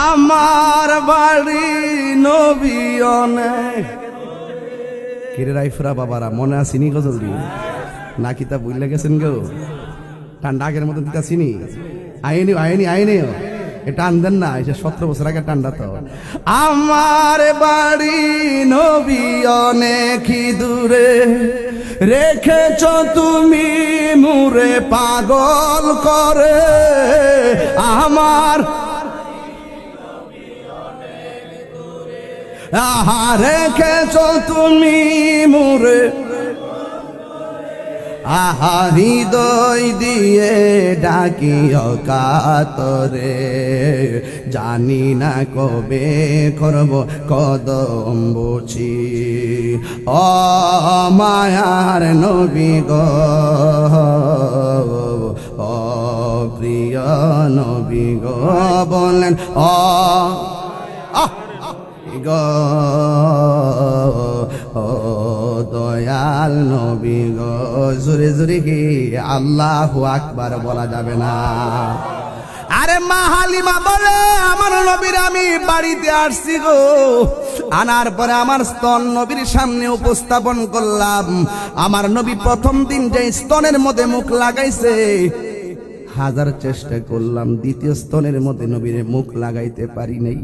আমার বাড়ি নবীনে কিরে রাইফরা বাবারা মনে আসিনি গো জলদি না কিতা বুঝলে গেছেন গো ঠান্ডা আগের মতো দিতা চিনি আইনি আইনি আইনি এটা আনদেন না এসে 17 বছর আগে ঠান্ডা তো আমার বাড়ি নবীনে কি দূরে রেখেছ তুমি মুরে পাগল করে আমার আহা রেখেছ তুমি মুরে আহা হৃদয় দিয়ে ডাকিও কাতরে জানি না কবে করব কদম বুঝি ও মায়ার নবী গো ও প্রিয় নবী গো বলেন ও ও দয়াল নবী গো জোরে জোরে কি আল্লাহু আকবার বলা যাবে না আরে মা হালিমা বলে আমার নবীর আমি বাড়িতে আসছি গো আনার পরে আমার স্তন নবীর সামনে উপস্থাপন করলাম আমার নবী প্রথম দিন যে স্তনের মধ্যে মুখ লাগাইছে হাজার চেষ্টা করলাম দ্বিতীয় স্তনের মধ্যে নবীর মুখ লাগাইতে পারি নাই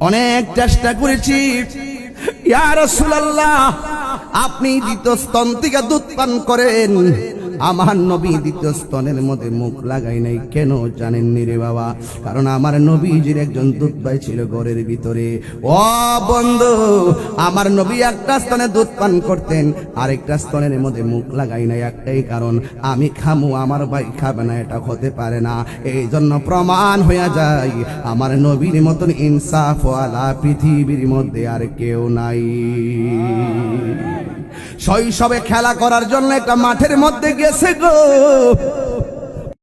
অনেক চেষ্টা করেছি ইয়া রাসূলুল্লাহ আপনি দ্বিতীয় স্তন থেকে দুধ পান করেন আমার নবী দ্বিতীয় স্তনের মধ্যে মুখ লাগাই নাই কেন জানেননি রে বাবা কারণ আমার নবীজির একজন দুধ ভাই ছিল ঘরের ভিতরে ও বন্ধু আমার নবী একটা স্তনে দুধ পান করতেন আরেকটা স্তনের মধ্যে মুখ লাগাই নাই একটাই কারণ আমি খামু আমার ভাই খাবে না এটা হতে পারে না এই জন্য প্রমাণ হয়ে যায় আমার নবীর মতন ইনসাফওয়ালা পৃথিবীর মধ্যে আর কেউ নাই শৈশবে খেলা করার জন্য একটা মাঠের মধ্যে গেছে গো